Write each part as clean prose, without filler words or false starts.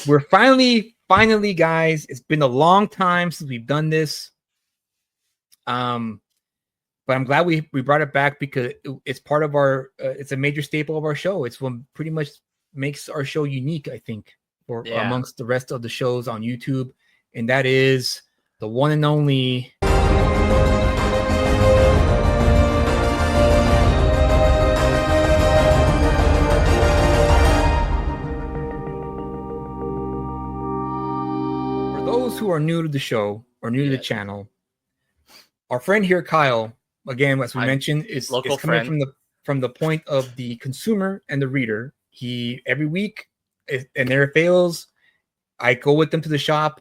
We're finally, guys. It's been a long time since we've done this. But I'm glad we brought it back because it's part of our. It's a major staple of our show. It's what pretty much makes our show unique, I think, for amongst the rest of the shows on YouTube, and that is the one and only. Those who are new to the show or new to the channel, our friend here, Kyle, again, as we mentioned, is coming from the point of the consumer and the reader. He every week, and there it fails, I go with them to the shop.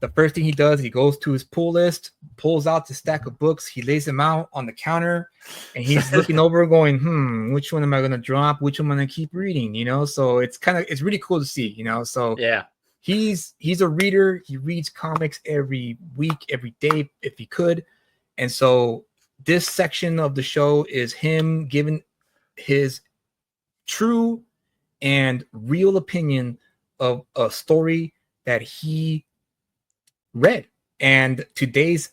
The first thing he does, he goes to his pull list, pulls out the stack of books, he lays them out on the counter, and he's looking over, going, which one am I going to drop? Which one am I going to keep reading? So it's really cool to see. So yeah. He's a reader. He reads comics every week, every day, if he could. And so this section of the show is him giving his true and real opinion of a story that he read. And today's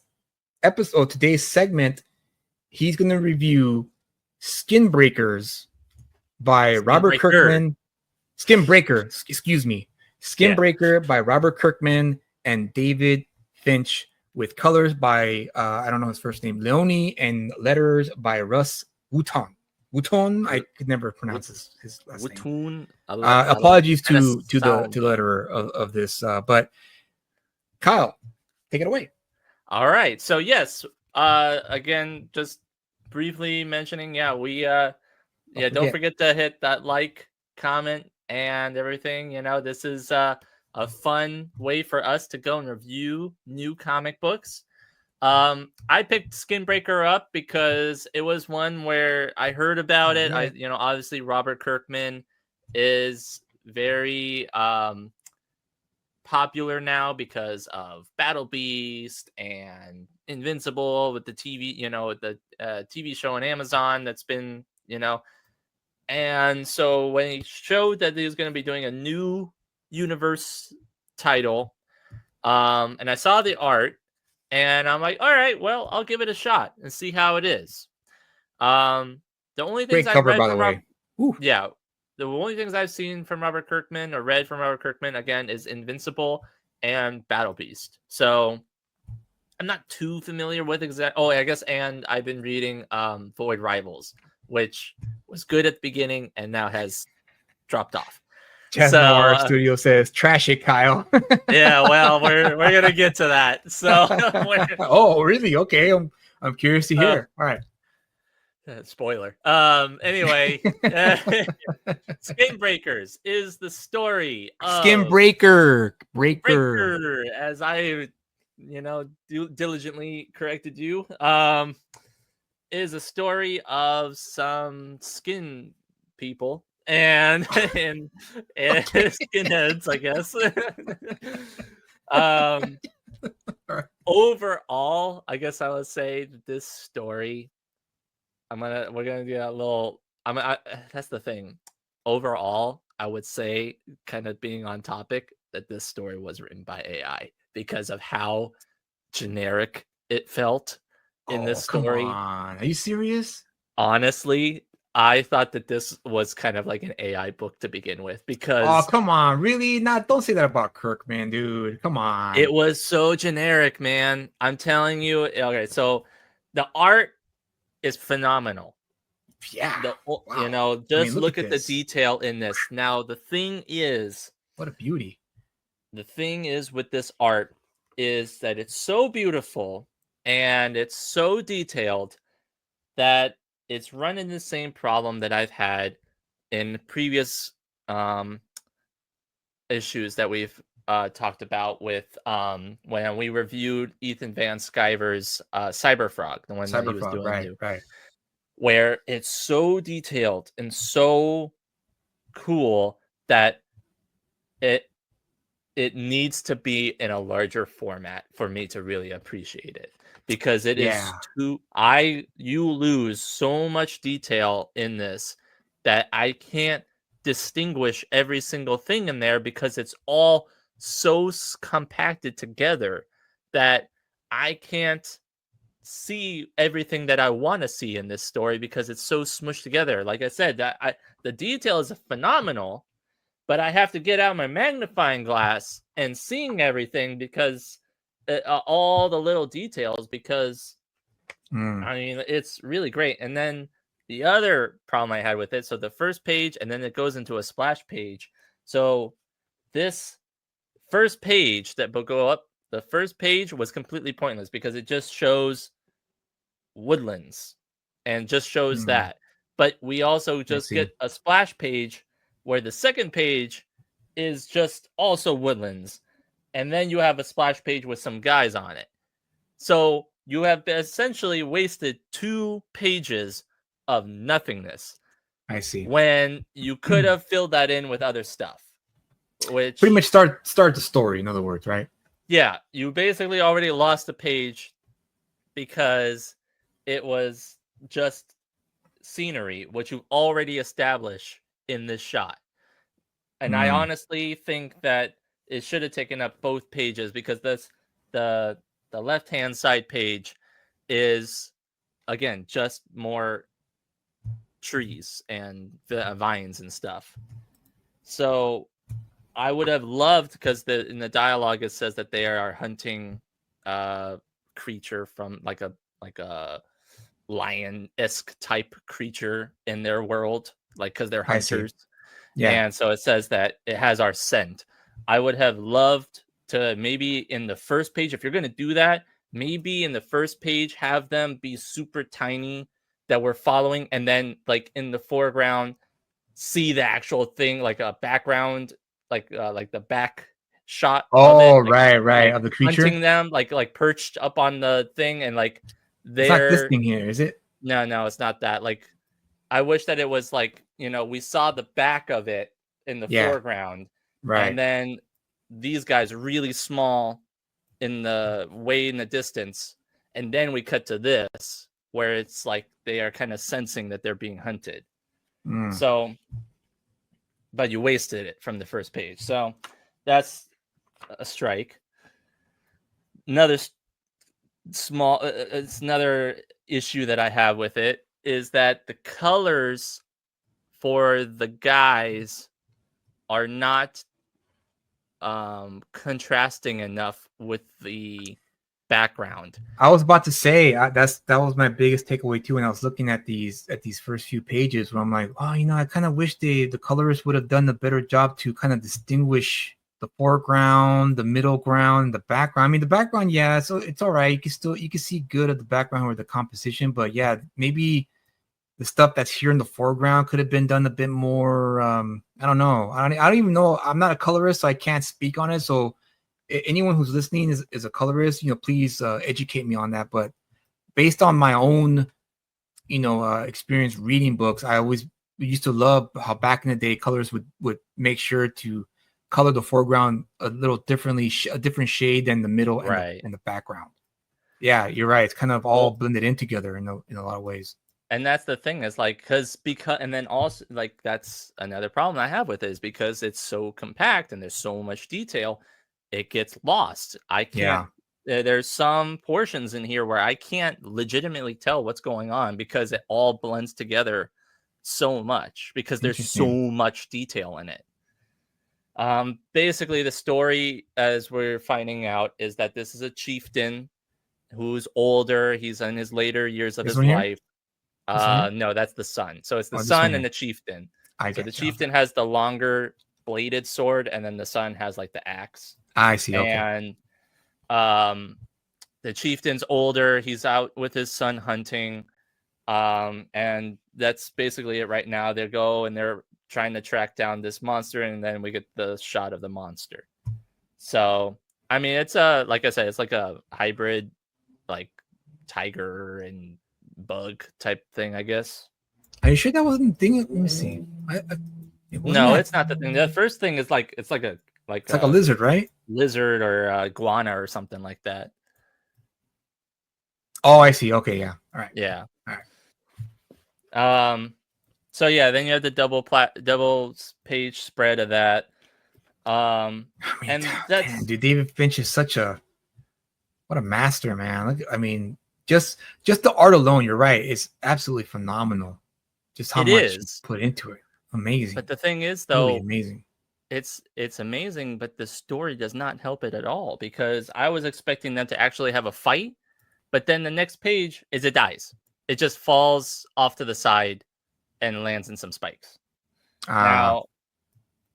segment, he's going to review Skinbreakers by Robert Kirkman. Skinbreaker, excuse me. Skinbreaker by Robert Kirkman and David Finch, with colors by I don't know his first name, Leone, and letters by Russ Wooton. Wooton, I could never pronounce his last name. Apologies to the letterer of this, but Kyle, take it away. All right, so yes, again, just briefly mentioning, don't forget to hit that like, comment, and everything. This is a fun way for us to go and review new comic books. I picked Skinbreaker up because it was one where I heard about it. Obviously Robert Kirkman is very popular now because of Battle Beast and Invincible with the TV, the TV show on Amazon that's been, And so when he showed that he was going to be doing a new universe title, and I saw the art, and I'm like, all right, well, I'll give it a shot and see how it is. The only things I've read the only things I've seen from Robert Kirkman or read from Robert Kirkman, again, is Invincible and Battle Beast. So I'm not too familiar with and I've been reading Void Rivals, which was good at the beginning and now has dropped off. Jasmine Studio says, "Trash it, Kyle." Yeah, well, we're gonna get to that. So, oh, really? Okay, I'm curious to hear. All right. Spoiler. Anyway, Skinbreakers is the story of Breaker, as I diligently corrected you. Is a story of some skin people and skinheads, I guess. Overall, I guess I would say that this story, we're gonna do a little. That's the thing. Overall, I would say, kind of being on topic, that this story was written by AI because of how generic it felt in this story. Come on. Are you serious? Honestly, I thought that this was kind of like an AI book to begin with because come on, really? Don't say that about Kirkman, dude. Come on. It was so generic, man. I'm telling you. Okay, so the art is phenomenal. Yeah. Wow. Look at the detail in this. Now, the thing is, what a beauty. The thing is with this art is that it's so beautiful and it's so detailed that it's running the same problem that I've had in previous issues that we've talked about with when we reviewed Ethan Van Sciver's Cyberfrog, the one that he was doing, right, where it's so detailed and so cool that it needs to be in a larger format for me to really appreciate it, because it is you lose so much detail in this that I can't distinguish every single thing in there because it's all so compacted together that I can't see everything that I want to see in this story because it's so smushed together. Like I said, the detail is phenomenal, but I have to get out my magnifying glass and seeing everything because all the little details, because I mean, it's really great. And then the other problem I had with it, so the first page, and then it goes into a splash page. So this first page that will go up, the first page was completely pointless because it just shows woodlands and just shows that. But we also just get a splash page where the second page is just also woodlands. And then you have a splash page with some guys on it. So you have essentially wasted 2 pages of nothingness. I see. When you could have filled that in with other stuff. Which pretty much start the story, in other words, right? Yeah, you basically already lost a page because it was just scenery, which you already established in this shot. And I honestly think that it should have taken up both pages because the left-hand side page is, again, just more trees and vines and stuff. So I would have loved, because in the dialogue it says that they are hunting creature from like a lion-esque type creature in their world, like because they're hunters. Yeah. And so it says that it has our scent. I would have loved to maybe in the first page, if you're going to do that, maybe in the first page have them be super tiny that we're following, and then like in the foreground see the actual thing, like a background, like the back shot. Oh, of it, right, like of the creature hunting them, like perched up on the thing, and like it's not this thing here, is it? No, it's not that. Like, I wish that it was like, we saw the back of it in the foreground, right? And then these guys really small way in the distance, and then we cut to this where it's like they are kind of sensing that they're being hunted. So, but you wasted it from the first page, so that's a strike. Another it's another issue that I have with it is that the colors for the guys are not contrasting enough with the background. I was about to say that was my biggest takeaway too when I was looking at these first few pages, where I'm like, oh, I kind of wish the colorists would have done a better job to kind of distinguish the foreground, the middle ground, the background. I mean, the background, yeah, so it's all right. You can see good at the background or the composition, but yeah, maybe the stuff that's here in the foreground could have been done a bit more. I don't know. I don't even know. I'm not a colorist, so I can't speak on it. So anyone who's listening is a colorist, please educate me on that. But based on my own, experience reading books, I always used to love how back in the day colorists would make sure to color the foreground a little differently, a different shade than the middle and the background. Yeah, you're right. It's kind of all blended in together in a lot of ways. And that's the thing, is like, because and then also, like, that's another problem I have with it, is because it's so compact and there's so much detail, it gets lost. I can't. There's some portions in here where I can't legitimately tell what's going on because it all blends together so much, because there's so much detail in it. Basically, the story, as we're finding out, is that this is a chieftain who's older. He's in his later years of his life. No, that's the son. So it's the son and the chieftain. So the chieftain has the longer bladed sword, and then the son has like the axe. I see. Okay. And the chieftain's older. He's out with his son hunting. And that's basically it right now. They go and they're trying to track down this monster, and then we get the shot of the monster. So, I mean, it's like I said, it's like a hybrid, like tiger and bug type thing, I guess. Are you sure that wasn't the thing? Let me see. No, it's not the thing. The first thing is it's like a lizard, right? Lizard or iguana or something like that. Oh, I see. Okay, yeah. All right. Yeah. All right. So yeah, then you have the double page spread of that. And that's man, dude, David Finch is what a master, man. Look, I mean, just the art alone, you're right, it's absolutely phenomenal. Just how much you put into it. Amazing. But the thing is, though, really amazing. It's amazing, but the story does not help it at all, because I was expecting them to actually have a fight, but then the next page is it dies. It just falls off to the side and lands in some spikes. Now,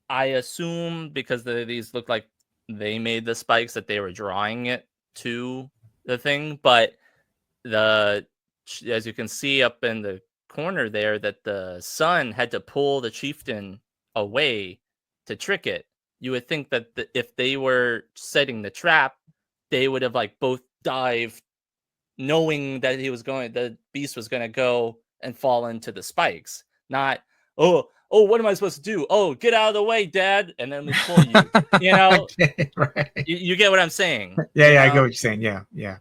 I assume because these look like they made the spikes that they were drawing it to the thing, but as you can see up in the corner there, that the son had to pull the chieftain away to trick it. You would think that if they were setting the trap, they would have like both dived, knowing that the beast was going to go and fall into the spikes. Not, oh, what am I supposed to do? Oh, get out of the way, Dad, and then we pull you. You know, right. You get what I'm saying? Yeah, I get what you're saying. Yeah.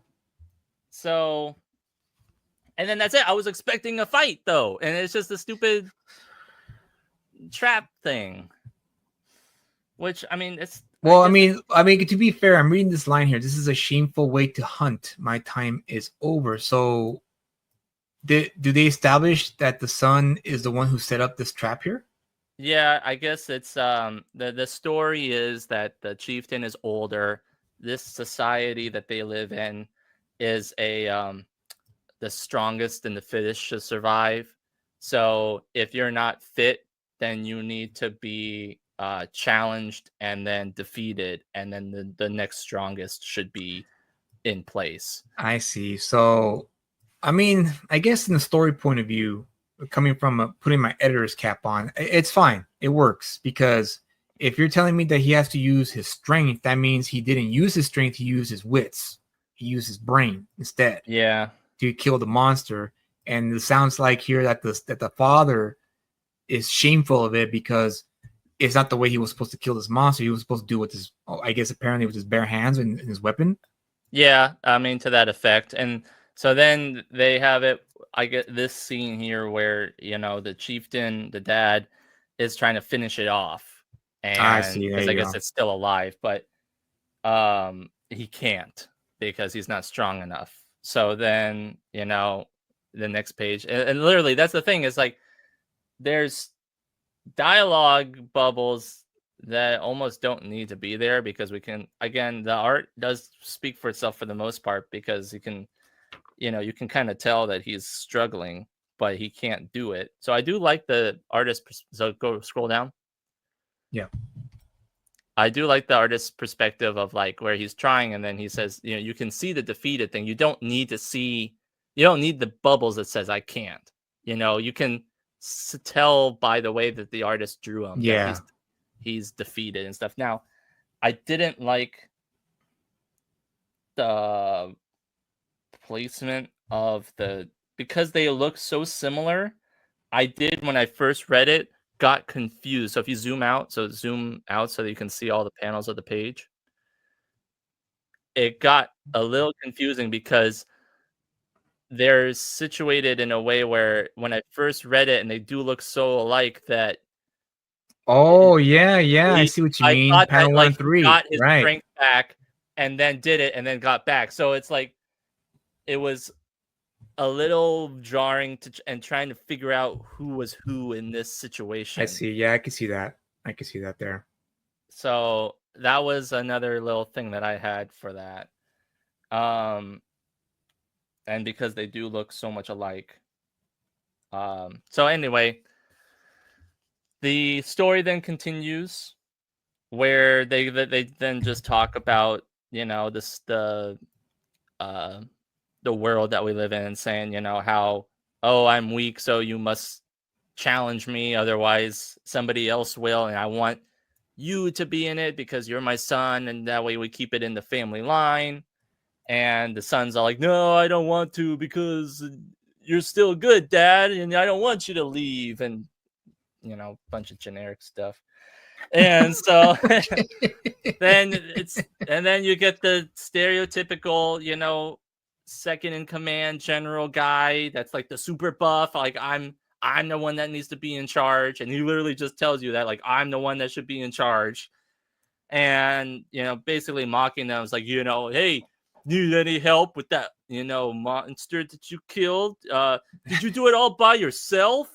So, and then that's it. I was expecting a fight though, and it's just a stupid trap thing. Which, I mean, it's... Well, I mean, to be fair, I'm reading this line here. This is a shameful way to hunt. My time is over. So, do they establish that the son is the one who set up this trap here? Yeah, I guess it's the story is that the chieftain is older. This society that they live in is the strongest and the fittest should survive. So if you're not fit, then you need to be challenged and then defeated, and then the next strongest should be in place. I see. So, I mean, I guess in the story point of view, coming from putting my editor's cap on, it's fine. It works, because if you're telling me that he has to use his strength, that means he didn't use his strength. He used his wits. He used his brain instead. Yeah. To kill the monster. And it sounds like here that the father is shameful of it, because it's not the way he was supposed to kill this monster. He was supposed to do with his, I guess apparently with his bare hands and his weapon. Yeah, I mean, to that effect. And so then they have it. I get this scene here where, the chieftain, the dad, is trying to finish it off. And I see. because I guess it's still alive, but he can't, because he's not strong enough. So then, the next page, and literally that's the thing, is like there's dialogue bubbles that almost don't need to be there, because we can, again, the art does speak for itself for the most part, because you can kind of tell that he's struggling, but he can't do it. So I do like the artist. So scroll down. Yeah. I do like the artist's perspective of like where he's trying, and then he says, you can see the defeated thing. You don't need the bubbles that says I can't. You can tell by the way that the artist drew him. Yeah. That he's defeated and stuff. Now, I didn't like the placement of because they look so similar. I did, when I first read it, got confused. So if you zoom out so that you can see all the panels of the page, it got a little confusing, because they're situated in a way where when I first read it, and they do look so alike, that I see what you mean. Thought Panel that, 1 and 3, got his right? strength back and then did it and then got back. So it's like it was a little jarring and trying to figure out who was who in this situation. I see. Yeah, I can see that. There. So that was another little thing that I had for that. And because they do look so much alike. So anyway, the story then continues, where they then just talk about, the world that we live in, and saying, how, I'm weak, so you must challenge me, otherwise somebody else will, and I want you to be in it because you're my son, and that way we keep it in the family line. And the son's all like, no, I don't want to, because you're still good, Dad, and I don't want you to leave, and a bunch of generic stuff. And so then you get the stereotypical, second in command general guy that's like the super buff, like I'm I'm the one that needs to be in charge. And he literally just tells you that, like, I'm the one that should be in charge. And, basically mocking them. It's like, hey, need any help with that, monster that you killed? Did you do it all by yourself?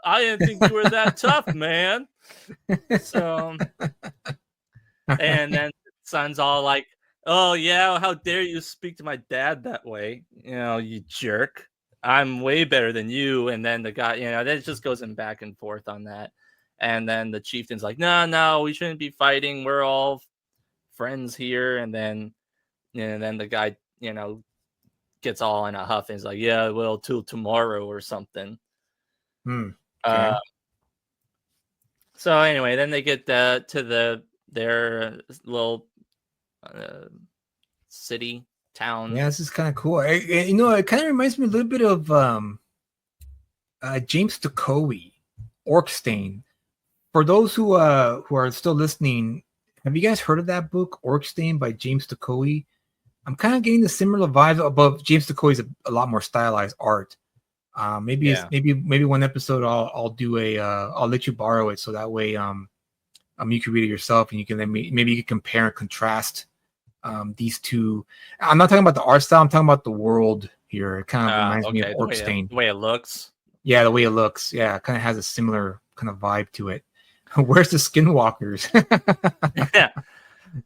I didn't think you were that tough, man. So, and then son's all like, oh, yeah, how dare you speak to my dad that way? You jerk. I'm way better than you. And then the guy, that just goes in back and forth on that. And then the chieftain's like, no, we shouldn't be fighting. We're all friends here. And then the guy gets all in a huff and is like, yeah, well, till tomorrow or something. Okay. So anyway, then they get to their little city town. Yeah, this is kind of cool. It kind of reminds me a little bit of James Stokoe, Orkstein. For those who are still listening, have you guys heard of that book, Orkstein by James Stokoe? I'm kind of getting the similar vibe, above James Stokoe is a lot more stylized art. Maybe one episode I'll do I'll let you borrow it, so that way you can read it yourself and you can maybe you can compare and contrast these two. I'm not talking about the art style, I'm talking about the world here. It kind of reminds me of Orkstein. The way it looks. Yeah, the way it looks. Yeah, it kind of has a similar kind of vibe to it. Where's the Skinwalkers? Yeah.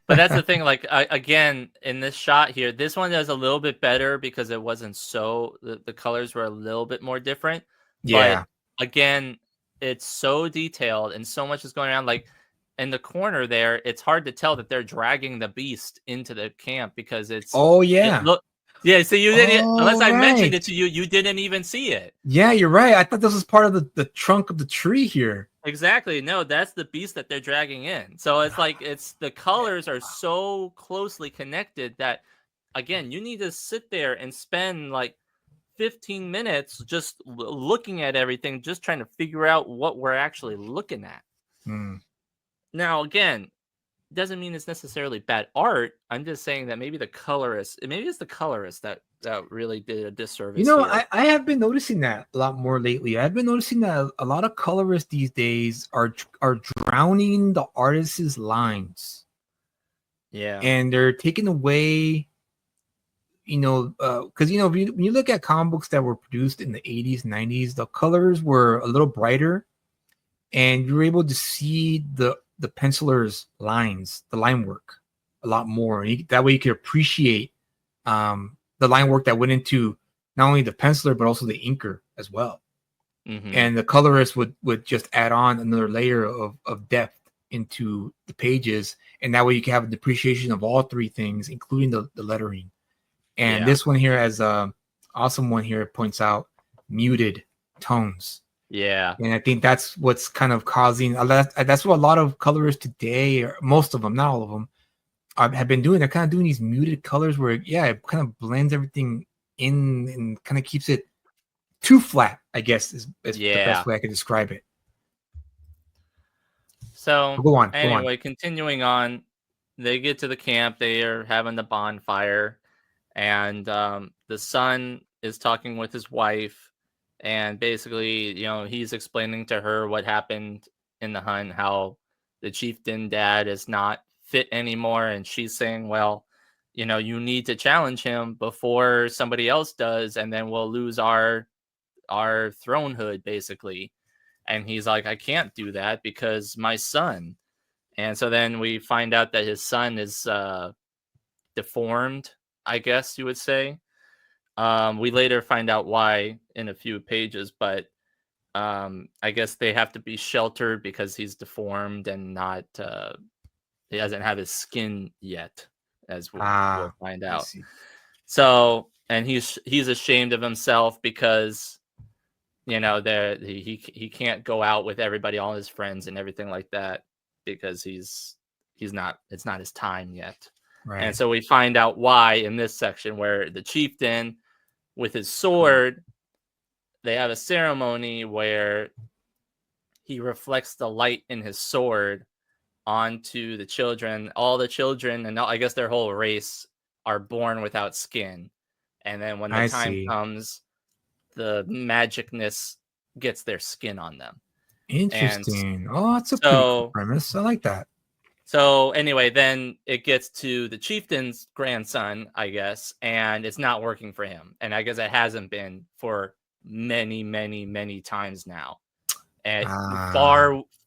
But that's the thing, like, again, in this shot here, this one does a little bit better because it wasn't the colors were a little bit more different. Yeah. But again, it's so detailed and so much is going on. Like, in the corner there, it's hard to tell that they're dragging the beast into the camp because it's... Oh, yeah. Yeah, so you didn't, unless I mentioned it to you, you didn't even see it. Yeah, you're right. I thought this was part of the trunk of the tree here. Exactly. No, that's the beast that they're dragging in. So it's like the colors are so closely connected that, again, you need to sit there and spend like 15 minutes just looking at everything, just trying to figure out what we're actually looking at. Now, again, doesn't mean it's necessarily bad art. I'm just saying that maybe it's the colorist that really did a disservice. I have been noticing that a lot more lately. I've been noticing that a lot of colorists these days are drowning the artist's lines. Yeah. And they're taking away, because when you look at comic books that were produced in the 80s, 90s, the colors were a little brighter and you were able to see the penciler's lines, the line work a lot more. That way you could appreciate the line work that went into not only the penciler, but also the inker as well. Mm-hmm. And the colorist would just add on another layer of depth into the pages. And that way you can have a appreciation of all three things, including the lettering. And this one here, as awesome one here, points out muted tones. Yeah. And I think that's what's kind of causing, that's what a lot of colorists today, or most of them, not all of them, have been doing. They're kind of doing these muted colors where, it kind of blends everything in and kind of keeps it too flat, I guess, is the best way I could describe it. So go on. Continuing on, they get to the camp. They are having the bonfire, and the son is talking with his wife. And basically, he's explaining to her what happened in the hunt, how the chieftain dad is not fit anymore. And she's saying, well, you need to challenge him before somebody else does. And then we'll lose our thronehood, basically. And he's like, I can't do that because my son. And so then we find out that his son is deformed, I guess you would say. We later find out why in a few pages, but I guess they have to be sheltered because he's deformed and not he doesn't have his skin yet, as we'll find out. So, and he's ashamed of himself because he can't go out with everybody, all his friends and everything like that, because it's not his time yet. Right. And so we find out why in this section, where the chieftain with his sword, they have a ceremony where he reflects the light in his sword onto the children. All the children, and I guess their whole race, are born without skin. And then when the time comes, the magicness gets their skin on them. Interesting. That's a pretty cool premise. I like that. So anyway, then it gets to the chieftain's grandson, I guess, and it's not working for him. And I guess it hasn't been for many, many, many times now. And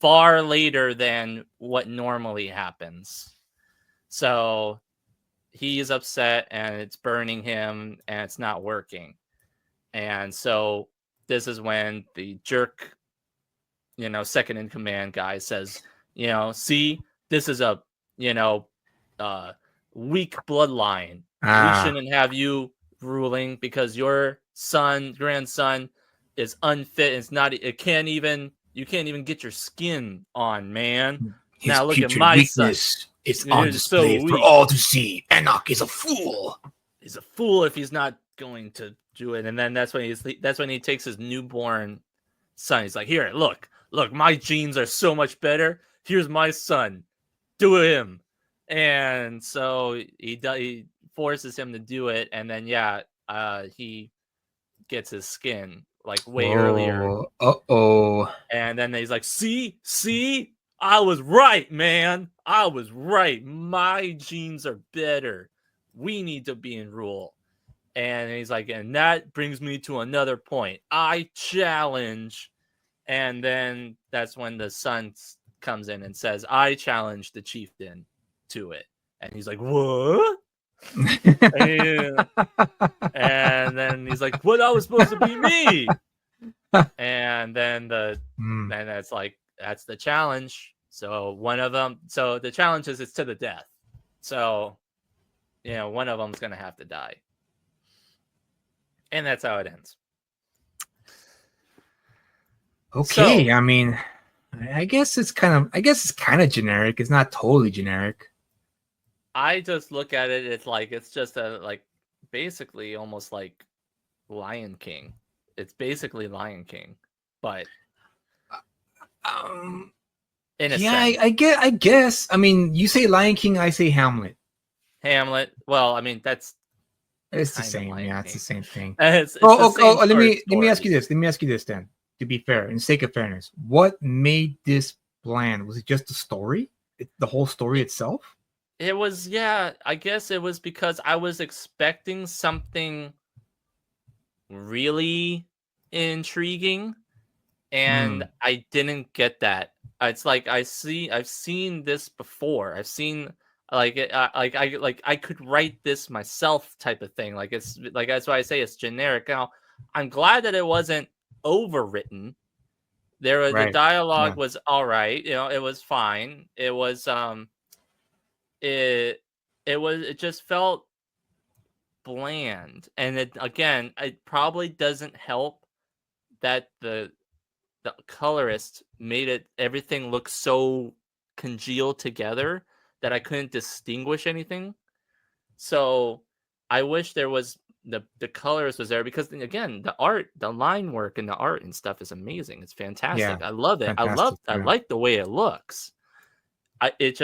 far later than what normally happens. So he's upset and it's burning him and it's not working. And so this is when the jerk, second in command guy says, see, this is a, weak bloodline. We shouldn't have you ruling because your grandson is unfit. You can't even get your skin on, man. His now look at my son. It's on display for all to see. Enoch is a fool. He's a fool if he's not going to do it. And then that's when he takes his newborn son. He's like, here, look, my genes are so much better. Here's my son. Do him. And so he forces him to do it. And then, he gets his skin like way earlier. And then he's like, see, I was right, man. I was right. My genes are better. We need to be in rule. And he's like, and that brings me to another point. I challenge. And then that's when the son comes in and says, I challenge the chieftain to it. And he's like, what? And then he's like, well, that was supposed to be me. And then that's the challenge. So one of them, the challenge is it's to the death. So, one of them's going to have to die. And that's how it ends. Okay. So, I mean, I guess it's kind of generic. It's not totally generic. I just look at it. It's just basically almost like Lion King. It's basically Lion King, but in a sense. I guess. I mean, you say Lion King, I say Hamlet. Well, I mean it's the same. Yeah, it's the same thing. Let me ask you this. Let me ask you this then. To be fair, in the sake of fairness, what made this bland? Was it just the story? The whole story itself? It was, I guess it was because I was expecting something really intriguing and I didn't get that. It's like I've seen this before. I've seen I could write this myself type of thing. It's like that's why I say it's generic. Now, I'm glad that it wasn't overwritten. The dialogue was all right. It was fine. It was it just felt bland. And it probably doesn't help that the colorist made everything look so congealed together that I couldn't distinguish anything. So I wish there was the colorist was there, because again, the art, the line work and the art and stuff is amazing. It's fantastic. I love it. I like the way it looks. It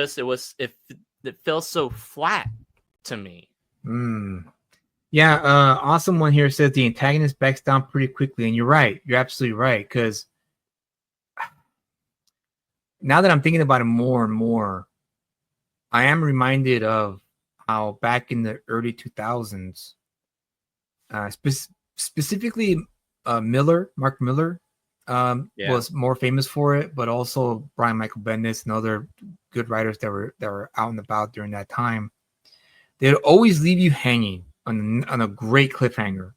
feels so flat to me. Yeah, awesome one here says the antagonist backs down pretty quickly, and you're right. You're absolutely right, because now that I'm thinking about it more and more, I am reminded of how back in the early 2000s, specifically Mark Miller was more famous for it, but also Brian Michael Bendis and other good writers that were out and about during that time. They'd always leave you hanging on a great cliffhanger,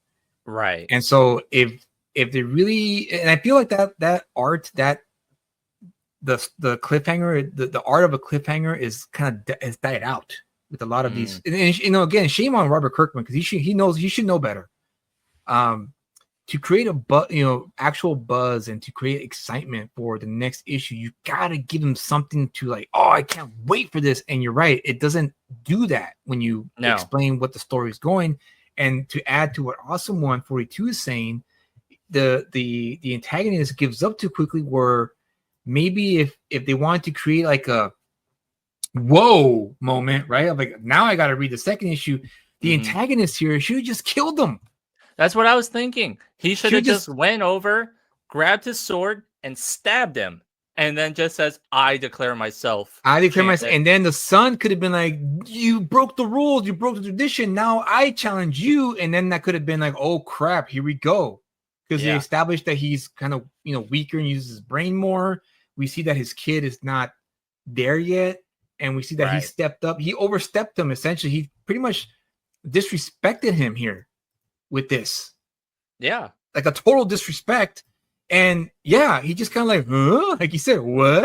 right? And so if they really, and I feel like that art, that the cliffhanger, the art of a cliffhanger is kind of has died out with a lot of these. And again, shame on Robert Kirkman, because he should know better. To create actual buzz and to create excitement for the next issue, you gotta give them something to like, oh, I can't wait for this. And you're right, it doesn't do that when you explain what the story is going. And to add to what Awesome 142 is saying, the antagonist gives up too quickly, where maybe if they wanted to create like a whoa moment, right? I'm like, now I gotta read the second issue. The antagonist here should have just killed them. That's what I was thinking. He should have just went over, grabbed his sword and stabbed him, and then just says, "I declare myself." And then the son could have been like, "You broke the rules, you broke the tradition. Now I challenge you." And then that could have been like, "Oh crap, here we go," because they established that he's kind of weaker and uses his brain more. We see that his kid is not there yet, and we see that he stepped up. He overstepped him essentially. He pretty much disrespected him here with this. Yeah, like a total disrespect. And he just kind of like, huh? Like you said, what?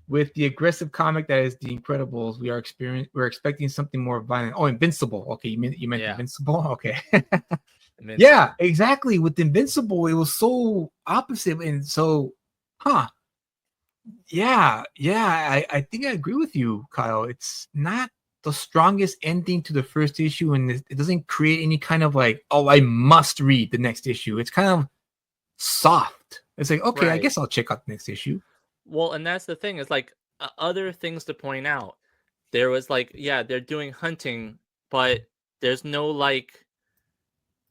With the aggressive comic that is The Incredibles, we're expecting something more violent. Oh, Invincible. Okay, you meant Invincible? Okay. Invincible. Yeah, exactly. With Invincible, it was so opposite and so, Yeah, I think I agree with you, Kyle. It's not the strongest ending to the first issue, and it doesn't create any kind of like, oh, I must read the next issue. It's kind of soft. It's like, okay, I guess I'll check out the next issue. Well, and that's the thing. Is like other things to point out. There was like, they're doing hunting, but there's no like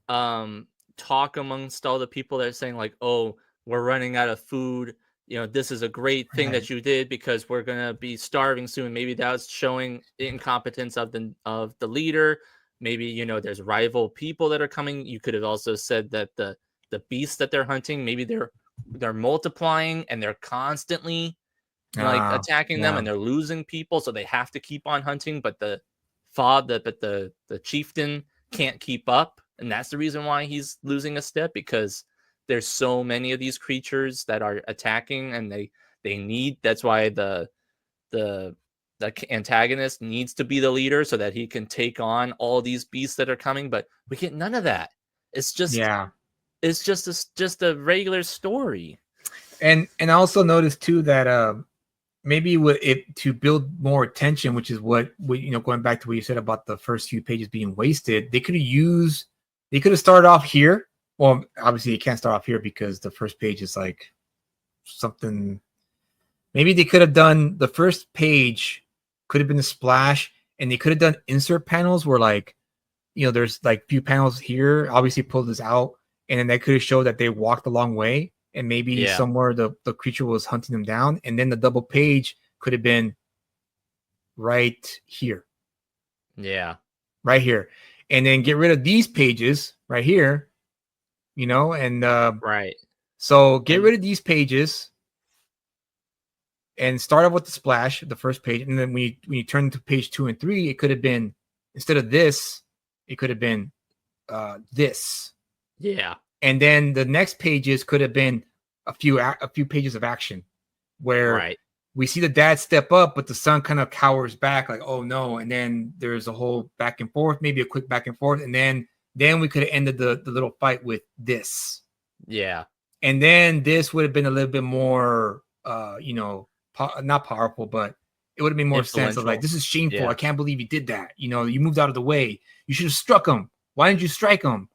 talk amongst all the people that are saying like, oh, we're running out of food. This is a great thing that you did because we're gonna be starving soon. Maybe that's showing incompetence of the leader. Maybe there's rival people that are coming. You could have also said that the beasts that they're hunting, maybe they're multiplying and they're constantly like attacking them, and they're losing people, so they have to keep on hunting. But the chieftain can't keep up, and that's the reason why he's losing a step, because there's so many of these creatures that are attacking, and they need. That's why the antagonist needs to be the leader so that he can take on all these beasts that are coming. But we get none of that. It's just it's just a regular story. And I also noticed too that maybe with it to build more attention, which is what going back to what you said about the first few pages being wasted, they could have started off here. Well, obviously you can't start off here because the first page is like something. Maybe they could have done the first page could have been a splash, and they could have done insert panels where like, there's like few panels here, obviously pull this out, and then they could have showed that they walked a long way, and maybe somewhere the creature was hunting them down, and then the double page could have been right here. Yeah. Right here. And then get rid of these pages right here. And so get rid of these pages and start off with the splash, the first page, and then when you turn to page 2 and 3, it could have been, instead of this, it could have been this. Yeah. And then the next pages could have been a few pages of action where we see the dad step up, but the son kind of cowers back like, oh no. And then there's a whole back and forth, maybe a quick back and forth, and then we could have ended the little fight with this. Yeah. And then this would have been a little bit more, not powerful, but it would have been more sense of like, this is shameful. Yeah. I can't believe you did that. You moved out of the way. You should have struck him. Why didn't you strike him?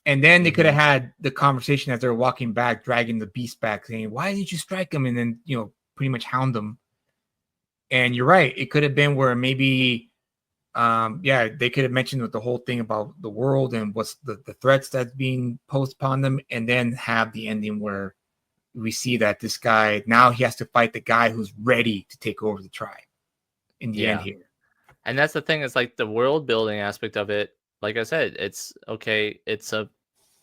And then they could have had the conversation as they're walking back, dragging the beast back, saying, why didn't you strike him? And then, pretty much hound them. And you're right. It could have been where maybe, they could have mentioned with the whole thing about the world and what's the threats that's being posed upon them, and then have the ending where we see that this guy, now he has to fight the guy who's ready to take over the tribe in the end here. And that's the thing, is like the world building aspect of it. Like I said, it's okay. It's a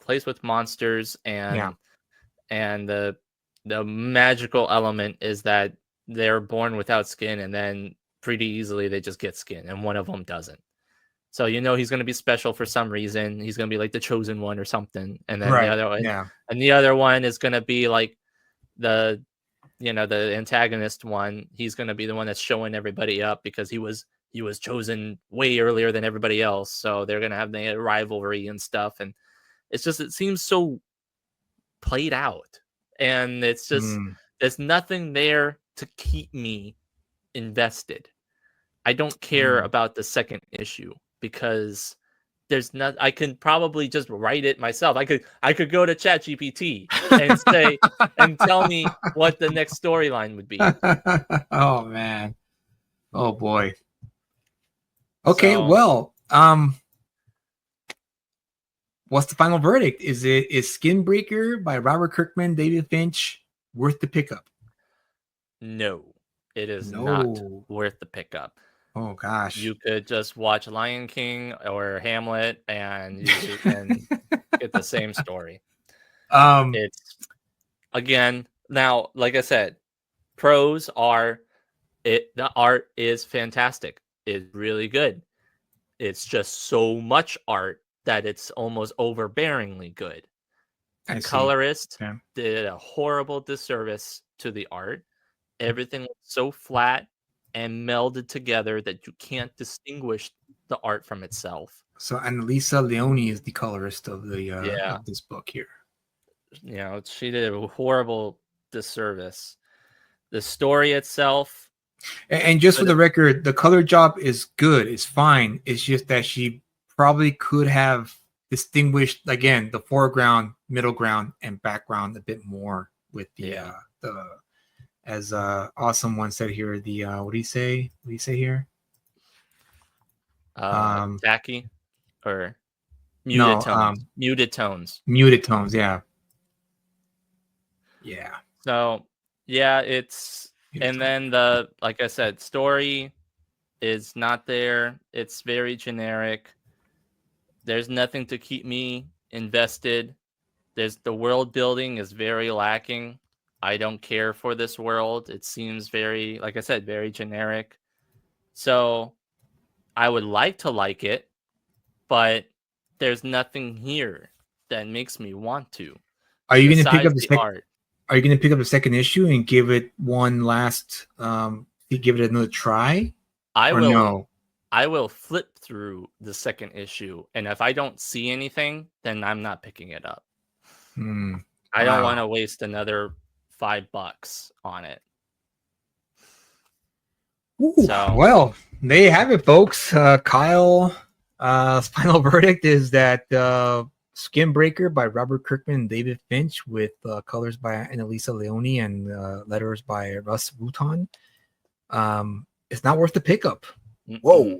place with monsters, and the magical element is that they're born without skin, and then pretty easily they just get skin, and one of them doesn't. So he's going to be special for some reason. He's going to be like the chosen one or something, and then the other one, and the other one is going to be like the antagonist one. He's going to be the one that's showing everybody up because he was chosen way earlier than everybody else. So they're going to have the rivalry and stuff, and it seems so played out, and it's just there's nothing there to keep me invested. I don't care about the second issue because there's not. I can probably just write it myself. I could go to ChatGPT and say and tell me what the next storyline would be. Oh man. Oh boy. Okay, well, what's the final verdict? Is Skinbreaker by Robert Kirkman, David Finch worth the pickup? No, it is not worth the pickup. Oh gosh. You could just watch Lion King or Hamlet and get the same story. It's again, now, like I said, pros are the art is fantastic. It's really good. It's just so much art that it's almost overbearingly good. The colorist did a horrible disservice to the art. Everything was so flat and melded together that you can't distinguish the art from itself. So Annalisa Leone is the colorist of the of this book here. You know, she did a horrible disservice. The story itself, and just for the record, the color job is good. It's fine. It's just that she probably could have distinguished again the foreground, middle ground, and background a bit more with the as Awesome One said here. The what do you say? What do you say here? Tacky or muted tones. Muted tones. Muted tones. Yeah. Yeah. So yeah, it's and then the like I said, story is not there. It's very generic. There's nothing to keep me invested. The world building is very lacking. I don't care for this world. It seems very, like I said, very generic. So I would like to like it, but there's nothing here that makes me want to. Are you going to pick up the art? Are you going to pick up the second issue and give it one last, give it another try? I will. No? I will flip through the second issue, and if I don't see anything, then I'm not picking it up. I don't want to waste another $5 on it. Ooh, well, there you have it, folks. Kyle's final verdict is that Skinbreaker by Robert Kirkman and David Finch with colors by Annalisa Leone and letters by Russ Wooton. It's not worth the pickup. Whoa.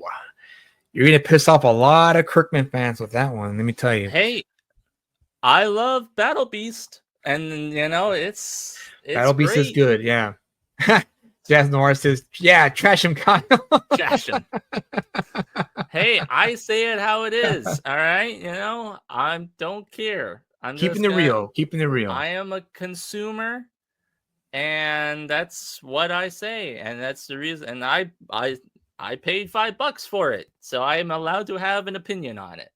You're going to piss off a lot of Kirkman fans with that one, let me tell you. Hey, I love Battle Beast, and, you know, it's Battle Beast great. Is good, yeah. Jazz Noir says, yeah, trash him, Kyle. Trash him. Hey, I say it how it is. All right. You know, I don't care. I'm keeping it real. Keeping it real. I am a consumer, and that's what I say. And that's the reason. And I paid $5 for it. So I am allowed to have an opinion on it.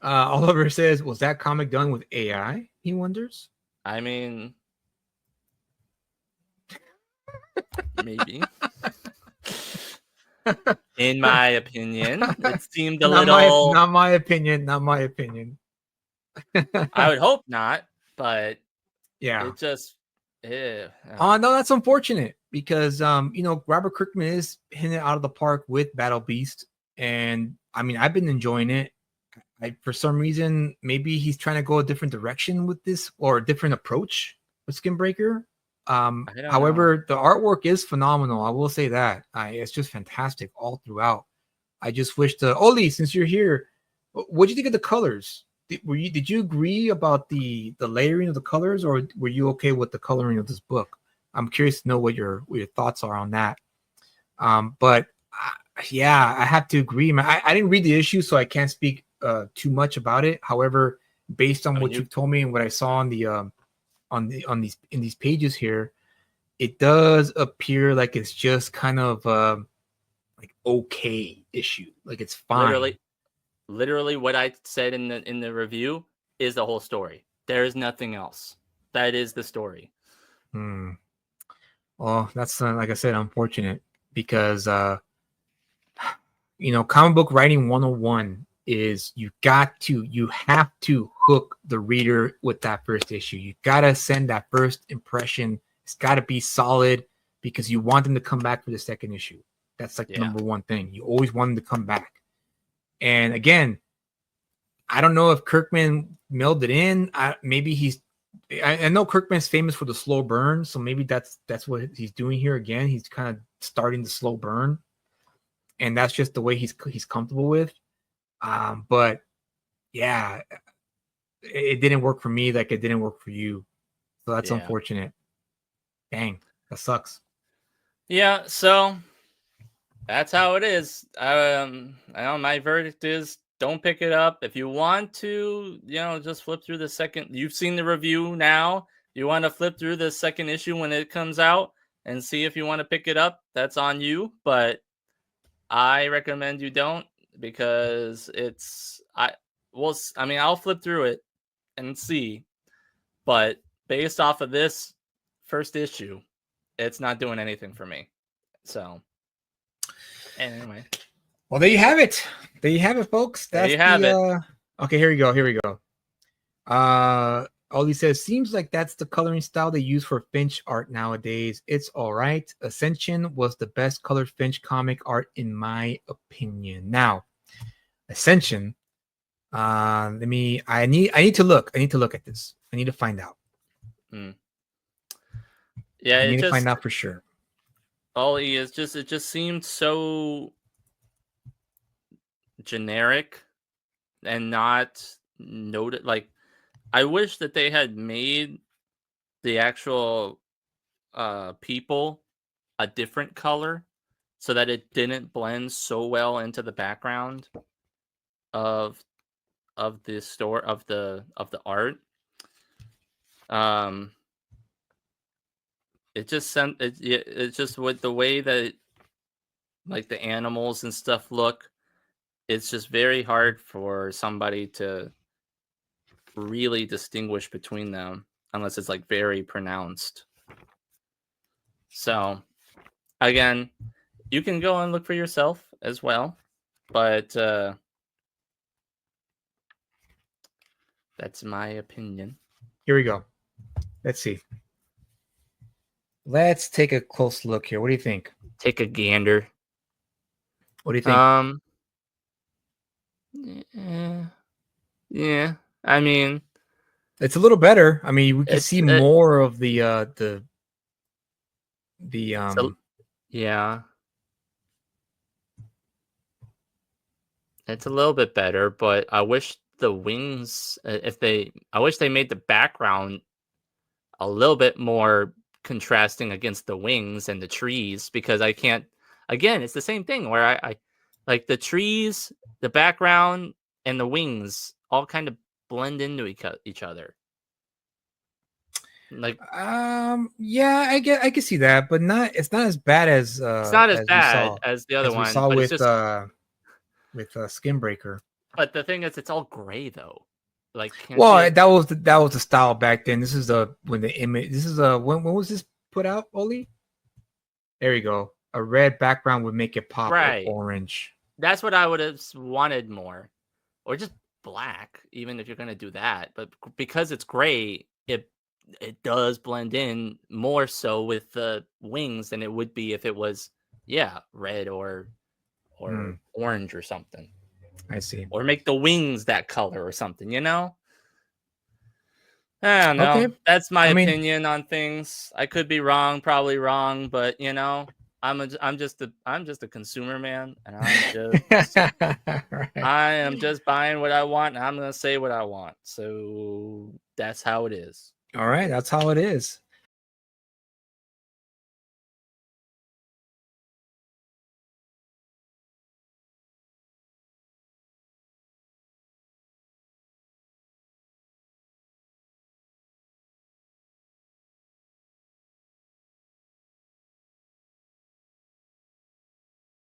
Oliver says, was that comic done with AI? He wonders. I mean, maybe. In my opinion, it seemed a little. Not my opinion. Not my opinion. I would hope not, but yeah, it just. No, that's unfortunate because you know, Robert Kirkman is hitting it out of the park with Battle Beast, and I mean, I've been enjoying it. For some reason, maybe he's trying to go a different direction with this or a different approach with Skinbreaker. However, the artwork is phenomenal. I will say that it's just fantastic all throughout. I just wish Oli, since you're here, what do you think of the colors? Did you agree about the layering of the colors, or were you okay with the coloring of this book? I'm curious to know what your thoughts are on that. But yeah, I have to agree, man. I didn't read the issue, so I can't speak too much about it. However, based on what you've told me and what I saw on the in these pages here, it does appear like it's just kind of like okay issue, like it's fine. Literally what I said in the review is the whole story. There is nothing else. That is the story. Well, that's like I said, unfortunate because you know, comic book writing 101 is you have to hook the reader with that first issue. You gotta send that first impression. It's gotta be solid because you want them to come back for the second issue. That's like the number one thing. You always want them to come back. And again, I don't know if Kirkman mailed it in. Maybe I know Kirkman's famous for the slow burn, so maybe that's what he's doing here again. He's kind of starting the slow burn, and that's just the way he's comfortable with. But yeah, it didn't work for me like it didn't work for you. So that's unfortunate. Dang, that sucks. Yeah, so that's how it is. I know my verdict is don't pick it up. If you want to, just flip through the second. You've seen the review now. You want to flip through the second issue when it comes out and see if you want to pick it up. That's on you, but I recommend you don't, because I'll flip through it and see, but based off of this first issue, it's not doing anything for me. So anyway, well, there you have it. There you have it, folks. There you have it. Okay, here we go. Ollie says, seems like that's the coloring style they use for Finch art nowadays. It's all right. Ascension was the best colored Finch comic art in my opinion. Now, Ascension. I need to look. I need to look at this. I need to find out. Yeah, I need to find out for sure. Ollie is just. It just seemed so generic and not noted. Like, I wish that they had made the actual people a different color so that it didn't blend so well into the background of the store of the art. It just sent it's just with the way that like the animals and stuff look, it's just very hard for somebody to really distinguish between them unless it's like very pronounced. So again, you can go and look for yourself as well, but that's my opinion. Here we go. Let's see. Let's take a close look here. What do you think? Take a gander. What do you think? Yeah. I mean, it's a little better. I mean, we can see more of the yeah. It's a little bit better, but I wish the wings, I wish they made the background a little bit more contrasting against the wings and the trees, because I can't, again, it's the same thing where I like the trees, the background, and the wings all kind of blend into each other. Like, yeah, I can see that, but it's not as bad as it's not as bad as the other one. We saw with Skinbreaker. But the thing is, it's all gray though. Like, that was the style back then. This is when the image. This is when was this put out, Oli? There you go. A red background would make it pop like orange. That's what I would have wanted more, or just black, even if you're gonna do that. But because it's gray, it does blend in more so with the wings than it would be if it was red or orange or something. I see. Or make the wings that color or something, I don't know. Okay. That's my opinion on things. I could be wrong, probably wrong, but I'm just a consumer, man, and I am just buying what I want, and I'm gonna say what I want. So that's how it is. All right, that's how it is.